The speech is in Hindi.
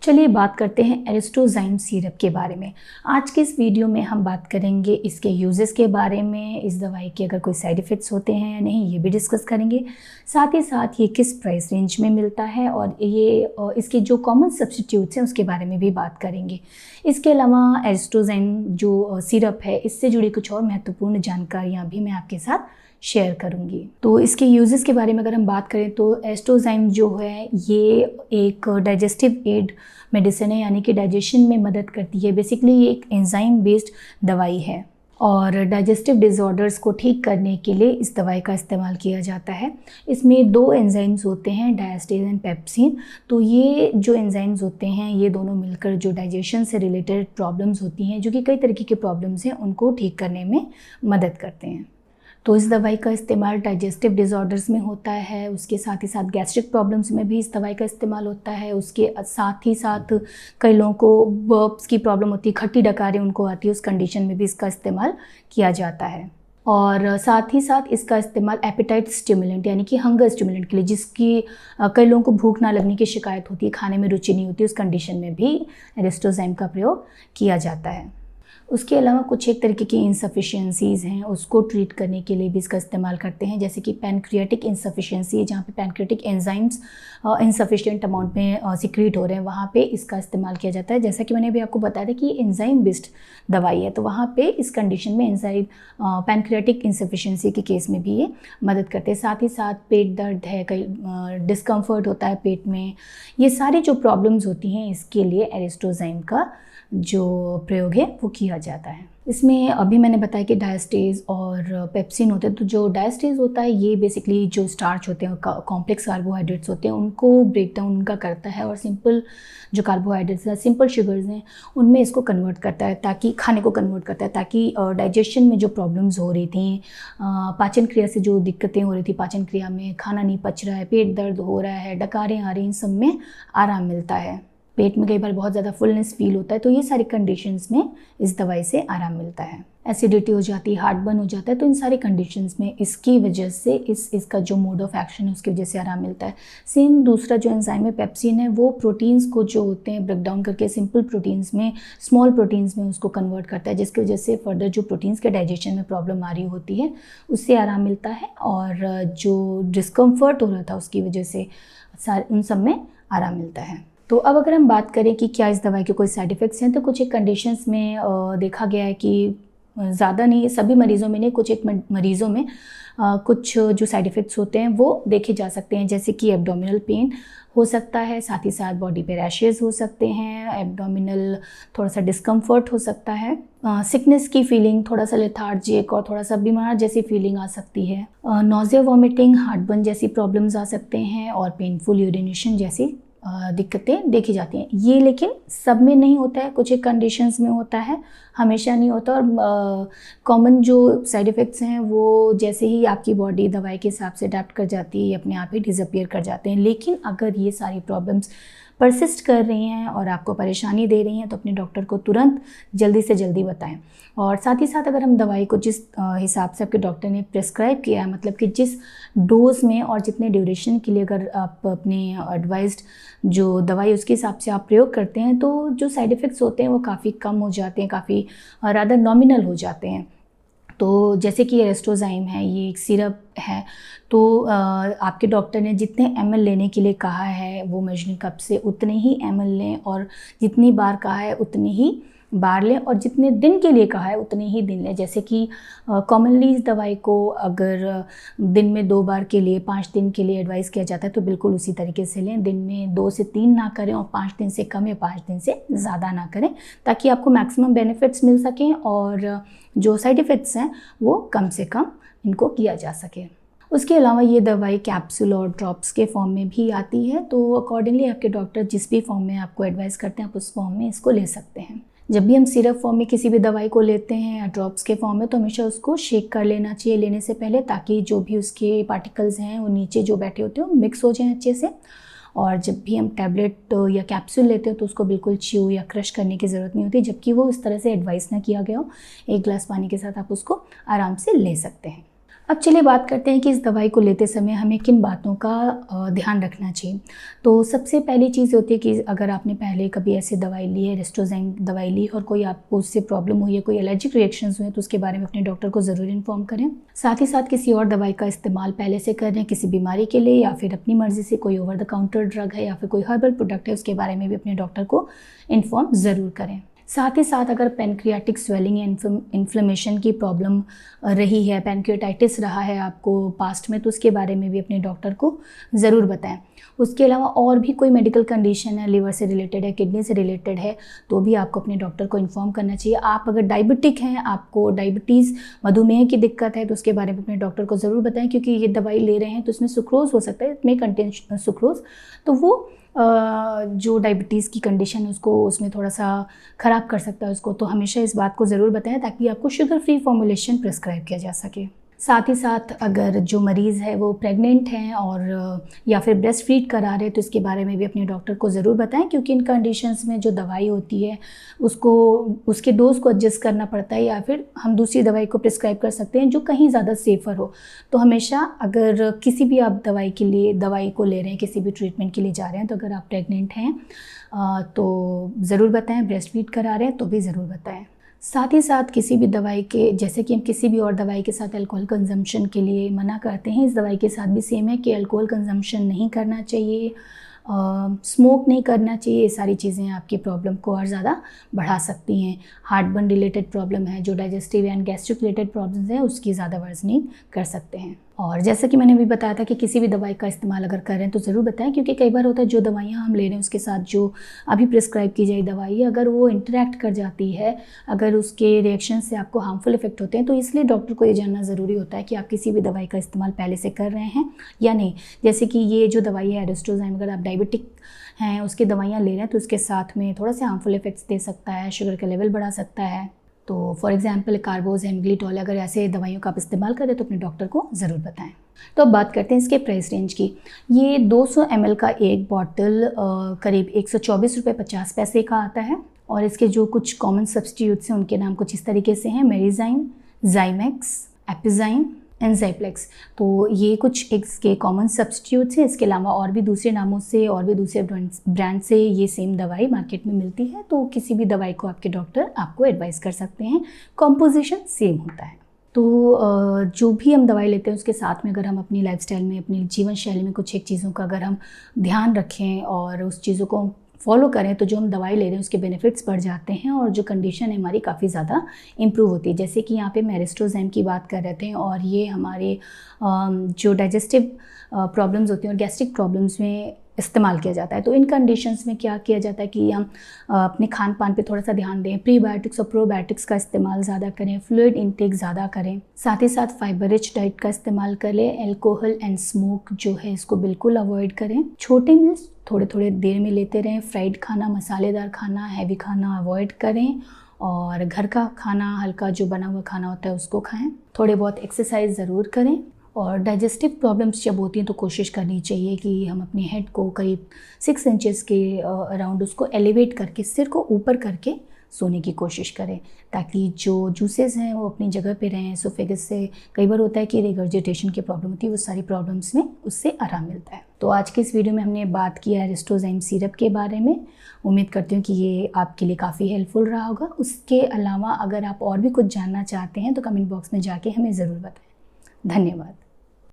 चलिए बात करते हैं एरिस्टोज़ाइम सिरप के बारे में। आज के इस वीडियो में हम बात करेंगे इसके यूजेस के बारे में, इस दवाई के अगर कोई साइड इफ़ेक्ट्स होते हैं या नहीं ये भी डिस्कस करेंगे। साथ ही साथ ये किस प्राइस रेंज में मिलता है और इसके जो कॉमन सब्स्टिट्यूट्स हैं उसके बारे में भी बात करेंगे। इसके अलावा एरिस्टोज़ाइम जो सिरप है इससे जुड़ी कुछ और महत्वपूर्ण जानकारियाँ भी मैं आपके साथ शेयर करूंगी। तो इसके यूजेस के बारे में अगर हम बात करें तो एस्ट्रोज़ाइम जो है ये एक डाइजेस्टिव एड मेडिसिन है, यानी कि डाइजेशन में मदद करती है। बेसिकली ये एक एंजाइम बेस्ड दवाई है और डाइजेस्टिव डिसऑर्डर्स को ठीक करने के लिए इस दवाई का इस्तेमाल किया जाता है। इसमें दो एंजाइम्स होते हैं, डायस्टेज एंड पेप्सिन। तो ये जो एंजाइम्स होते हैं ये दोनों मिलकर जो डाइजेशन से रिलेटेड प्रॉब्लम्स होती हैं, जो कि कई तरीके की प्रॉब्लम्स हैं, उनको ठीक करने में मदद करते हैं। तो इस दवाई का इस्तेमाल डाइजेस्टिव डिसऑर्डर्स में होता है, उसके साथ ही साथ गैस्ट्रिक प्रॉब्लम्स में भी इस दवाई का इस्तेमाल होता है। उसके साथ ही साथ कई लोगों को बर्प्स की प्रॉब्लम होती है, खट्टी डकारें उनको आती है, उस कंडीशन में भी इसका इस्तेमाल किया जाता है। और साथ ही साथ इसका इस्तेमाल एपेटाइट स्टिमुलेंट यानी कि हंगर स्टिमुलेंट के लिए, जिसकी कई लोगों को भूख ना लगने की शिकायत होती है, खाने में रुचि नहीं होती, उस कंडीशन में भी एरिस्टोज़ाइम का प्रयोग किया जाता है। उसके अलावा कुछ एक तरीके की इंसफिशियंसीज़ हैं, उसको ट्रीट करने के लिए भी इसका इस्तेमाल करते हैं, जैसे कि पैनक्रियाटिक इंसफिशियंसी है, जहाँ पे पैनक्रियाटिक एंजाइम्स इनसफिशिएंट अमाउंट में सिक्रीट हो रहे हैं, वहाँ पे इसका इस्तेमाल किया जाता है। जैसा कि मैंने अभी आपको बताया था कि ये एंजाइम बेस्ड दवाई है, तो वहाँ पे इस कंडीशन में एंजाइम पैनक्रियाटिक इंसफिशियंसी के केस में भी ये मदद करते हैं। साथ ही साथ पेट दर्द है, कई डिस्कम्फर्ट होता है पेट में, ये सारी जो प्रॉब्लम्स होती हैं इसके लिए एरिस्टोज़ाइम का जो प्रयोग है वो किया जाता है। इसमें अभी मैंने बताया कि डायस्टेज और पेप्सिन होते हैं। तो जो डायस्टेज होता है ये बेसिकली जो स्टार्च होते हैं, कॉम्प्लेक्स कार्बोहाइड्रेट्स होते हैं, उनको ब्रेक डाउन उनका करता है और सिंपल जो कार्बोहाइड्रेट्स हैं, सिंपल शुगर्स हैं, उनमें इसको कन्वर्ट करता है, ताकि खाने को कन्वर्ट करता है, ताकि डाइजेशन में जो प्रॉब्लम्स हो रही थी, पाचन क्रिया से जो दिक्कतें हो रही थी, पाचन क्रिया में खाना नहीं पच रहा है, पेट दर्द हो रहा है, डकारें आ रही हैं, इन सब में आराम मिलता है। पेट में कई बार बहुत ज़्यादा फुलनेस फील होता है, तो ये सारी कंडीशंस में इस दवाई से आराम मिलता है। एसिडिटी हो जाती है, हार्ट बर्न हो जाता है, तो इन सारी कंडीशंस में इसकी वजह से इसका जो मोड ऑफ एक्शन है उसकी वजह से आराम मिलता है। सेम दूसरा जो एंजाइम है पेप्सिन है, वो प्रोटीन्स को जो होते हैं ब्रेक डाउन करके सिंपल प्रोटीन्स में, स्मॉल प्रोटीन्स में उसको कन्वर्ट करता है, जिसकी वजह से फर्दर जो प्रोटीन्स के डाइजेशन में प्रॉब्लम आ रही होती है उससे आराम मिलता है, और जो डिस्कम्फर्ट हो रहा था उसकी वजह से उन सब में आराम मिलता है। तो अब अगर हम बात करें कि क्या इस दवाई के कोई साइड इफ़ेक्ट्स हैं, तो कुछ एक कंडीशंस में देखा गया है कि ज़्यादा नहीं, सभी मरीज़ों में नहीं, कुछ एक मरीज़ों में कुछ जो साइड इफ़ेक्ट्स होते हैं वो देखे जा सकते हैं, जैसे कि एब्डोमिनल पेन हो सकता है, साथ ही साथ बॉडी पे रैशेज़ हो सकते हैं, एब्डोमिनल थोड़ा सा डिस्कम्फर्ट हो सकता है, सिकनेस की फीलिंग, थोड़ा सा लेथार्जिक और थोड़ा सा बीमार जैसी फीलिंग आ सकती है, नोज़िया, वॉमिटिंग, हार्टबर्न जैसी प्रॉब्लम्स आ सकते हैं, और पेनफुल यूरिनेशन जैसी दिक्कतें देखी जाती हैं। ये लेकिन सब में नहीं होता है, कुछ एक कंडीशंस में होता है, हमेशा नहीं होता। और कॉमन जो साइड इफ़ेक्ट्स हैं वो जैसे ही आपकी बॉडी दवाई के हिसाब से अडेप्ट कर जाती है, ये अपने आप ही डिसअपीयर कर जाते हैं। लेकिन अगर ये सारी प्रॉब्लम्स परसिस्ट कर रही हैं और आपको परेशानी दे रही हैं, तो अपने डॉक्टर को तुरंत जल्दी से जल्दी बताएं। और साथ ही साथ अगर हम दवाई को जिस हिसाब से आपके डॉक्टर ने प्रेस्क्राइब किया है, मतलब कि जिस डोज में और जितने ड्यूरेशन के लिए अगर आप अपने एडवाइज्ड जो दवाई उसके हिसाब से आप प्रयोग करते हैं, तो जो साइड इफ़ेक्ट्स होते हैं वो काफ़ी कम हो जाते हैं, काफ़ी रादर नॉमिनल हो जाते हैं। तो जैसे कि एरिस्टोज़ाइम है, ये एक सिरप है, तो आपके डॉक्टर ने जितने ml लेने के लिए कहा है वो मेजरिंग कप से उतने ही ml लें, और जितनी बार कहा है उतनी ही बार लें, और जितने दिन के लिए कहा है उतने ही दिन लें। जैसे कि कॉमनली इस दवाई को अगर दिन में 2 बार के लिए 5 दिन के लिए एडवाइस किया जाता है, तो बिल्कुल उसी तरीके से लें। दिन में 2 से 3 ना करें, और 5 दिन से कम या 5 दिन से ज़्यादा ना करें, ताकि आपको मैक्सिमम बेनिफिट्स मिल सकें और जो साइड इफ़ेक्ट्स हैं वो कम से कम इनको किया जा सके। उसके अलावा ये दवाई कैप्सूल और ड्रॉप्स के फॉर्म में भी आती है, तो अकॉर्डिंगली आपके डॉक्टर जिस भी फॉर्म में आपको एडवाइस करते हैं आप उस फॉर्म में इसको ले सकते हैं। जब भी हम सिरप फॉर्म में किसी भी दवाई को लेते हैं या ड्रॉप्स के फॉर्म में, तो हमेशा उसको शेक कर लेना चाहिए लेने से पहले, ताकि जो भी उसके पार्टिकल्स हैं वो नीचे जो बैठे होते हैं वो मिक्स हो जाएं अच्छे से। और जब भी हम टैबलेट या कैप्सूल लेते हो तो उसको बिल्कुल च्यू या क्रश करने की ज़रूरत नहीं होती, जबकि वो इस तरह से एडवाइस ना किया गया हो। 1 गिलास पानी के साथ आप उसको आराम से ले सकते हैं। अब चलिए बात करते हैं कि इस दवाई को लेते समय हमें किन बातों का ध्यान रखना चाहिए। तो सबसे पहली चीज़ होती है कि अगर आपने पहले कभी ऐसी दवाई ली है, रेस्टोज़ाइम दवाई ली और कोई आपको उससे प्रॉब्लम हुई है, कोई एलर्जिक रिएक्शंस हुए, तो उसके बारे में अपने डॉक्टर को ज़रूर इन्फॉर्म करें। साथ ही साथ किसी और दवाई का इस्तेमाल पहले से कर रहे हैं किसी बीमारी के लिए, या फिर अपनी मर्ज़ी से कोई ओवर द काउंटर ड्रग है या फिर कोई हर्बल प्रोडक्ट है, उसके बारे में भी अपने डॉक्टर को इन्फॉर्म ज़रूर करें। साथ ही साथ अगर पैनक्रियाटिक स्वेलिंग या इन्फ्लेमेशन की प्रॉब्लम रही है, पैनक्रियाटाइटिस रहा है आपको पास्ट में, तो उसके बारे में भी अपने डॉक्टर को ज़रूर बताएं। उसके अलावा और भी कोई मेडिकल कंडीशन है, लिवर से रिलेटेड है, किडनी से रिलेटेड है, तो भी आपको अपने डॉक्टर को इन्फॉर्म करना चाहिए। आप अगर डायबिटिक हैं, आपको डायबिटीज़ मधुमेह की दिक्कत है, तो उसके बारे में अपने डॉक्टर को ज़रूर बताएं, क्योंकि ये दवाई ले रहे हैं तो इसमें सुक्रोज़ हो सकता है, इसमें कंटेन सुक्रोज़, तो वो जो डायबिटीज़ की कंडीशन है उसको उसमें थोड़ा सा ख़राब कर सकता है उसको। तो हमेशा इस बात को ज़रूर बताएं ताकि आपको शुगर फ्री फॉर्मुलेशन प्रिस्क्राइब किया जा सके। साथ ही साथ अगर जो मरीज़ है वो प्रेग्नेंट हैं और या फिर ब्रेस्ट फीड करा रहे हैं, तो इसके बारे में भी अपने डॉक्टर को ज़रूर बताएं, क्योंकि इन कंडीशंस में जो दवाई होती है उसको उसके डोज को एडजस्ट करना पड़ता है, या फिर हम दूसरी दवाई को प्रिस्क्राइब कर सकते हैं जो कहीं ज़्यादा सेफ़र हो। तो हमेशा अगर किसी भी आप दवाई को ले रहे हैं, किसी भी ट्रीटमेंट के लिए जा रहे हैं, तो अगर आप प्रेग्नेंट हैं तो ज़रूर बताएँ, ब्रेस्ट फीड करा रहे हैं तो भी ज़रूर बताएँ। साथ ही साथ किसी भी दवाई के, जैसे कि हम किसी भी और दवाई के साथ अल्कोहल कंजम्पशन के लिए मना करते हैं, इस दवाई के साथ भी सेम है कि अल्कोहल कंजम्पशन नहीं करना चाहिए, स्मोक नहीं करना चाहिए। ये सारी चीज़ें आपकी प्रॉब्लम को और ज़्यादा बढ़ा सकती हैं। हार्ट बर्न रिलेटेड प्रॉब्लम है, जो digestive and gastric related problems हैं, उसकी ज़्यादा वर्जनिंग कर सकते हैं। और जैसा कि मैंने भी बताया था कि किसी भी दवाई का इस्तेमाल अगर कर रहे हैं तो ज़रूर बताएं, क्योंकि कई बार होता है जो दवाइयाँ हम ले रहे हैं उसके साथ जो अभी प्रिस्क्राइब की जाए दवाई, अगर वो इंटरेक्ट कर जाती है, अगर उसके रिएक्शन से आपको हार्मफुल इफेक्ट होते हैं, तो इसलिए डॉक्टर को ये जानना ज़रूरी होता है कि आप किसी भी दवाई का इस्तेमाल पहले से कर रहे हैं या नहीं। जैसे कि ये जो दवाई है रेस्टोज़ाइम, अगर आप डायबिटिक हैं, उसकी दवाइयाँ ले रहे हैं, तो उसके साथ में थोड़ा सा हार्मफुल इफेक्ट्स दे सकता है, शुगर का लेवल बढ़ा सकता है। तो फॉर एग्जांपल कार्बोज, एम्ग्लिटॉल, अगर ऐसे दवाइयों का आप इस्तेमाल करें तो अपने डॉक्टर को ज़रूर बताएं। तो अब बात करते हैं इसके प्राइस रेंज की। ये 200 ml का एक बॉटल करीब 124 रुपये 50 पैसे का आता है, और इसके जो कुछ कॉमन सब्स्टिट्यूट्स हैं उनके नाम कुछ इस तरीके से हैं: मेरिजाइन, जाइमेक्स, एपिजाइन, एंजाइप्लेक्स। तो ये कुछ इसके कॉमन सब्स्टिट्यूट्स हैं। इसके अलावा और भी दूसरे नामों से और भी दूसरे ब्रांड से ये सेम दवाई मार्केट में मिलती है, तो किसी भी दवाई को आपके डॉक्टर आपको एडवाइस कर सकते हैं। कॉम्पोजिशन सेम होता है। तो जो भी हम दवाई लेते हैं उसके साथ में अगर हम अपनी लाइफस्टाइल में, अपनी जीवन शैली में कुछ एक चीज़ों का अगर हम ध्यान रखें और उस चीज़ों को फॉलो करें, तो जो हम दवाई ले रहे हैं उसके बेनिफिट्स बढ़ जाते हैं और जो कंडीशन है हमारी काफ़ी ज़्यादा इम्प्रूव होती है। जैसे कि यहाँ पे मैं रेस्टोज़ाइम की बात कर रहे थे, और ये हमारे जो डाइजेस्टिव प्रॉब्लम्स होती हैं और गैस्ट्रिक प्रॉब्लम्स में इस्तेमाल किया जाता है। तो इन कंडीशंस में क्या किया जाता है कि हम अपने खान पान पे थोड़ा सा ध्यान दें, प्रीबायोटिक्स और प्रोबायोटिक्स का इस्तेमाल ज़्यादा करें, फ्लूइड इनटेक ज़्यादा करें, साथ ही साथ फाइबर रिच डाइट का इस्तेमाल करें, अल्कोहल एंड स्मोक जो है इसको बिल्कुल अवॉइड करें, छोटे मील्स थोड़े थोड़े देर में लेते रहें, फ्राइड खाना, मसालेदार खाना, हैवी खाना अवॉइड करें, और घर का खाना, हल्का जो बना हुआ खाना होता है उसको खाएं, थोड़े बहुत एक्सरसाइज ज़रूर करें। और डाइजेस्टिव प्रॉब्लम्स जब होती हैं तो कोशिश करनी चाहिए कि हम अपने हेड को करीब 6 इंचेस के अराउंड उसको एलिवेट करके, सिर को ऊपर करके सोने की कोशिश करें, ताकि जो जूसेस हैं वो अपनी जगह पे रहें। एसोफेगस से कई बार होता है कि रिगर्जिटेशन की प्रॉब्लम होती है, वो सारी प्रॉब्लम्स में उससे आराम मिलता है। तो आज के इस वीडियो में हमने बात किया है रेस्टोज़ाइम सिरप के बारे में। उम्मीद करती हूँ कि ये आपके लिए काफ़ी हेल्पफुल रहा होगा। उसके अलावा अगर आप और भी कुछ जानना चाहते हैं तो कमेंट बॉक्स में जाके हमें ज़रूर बताएं। धन्यवाद।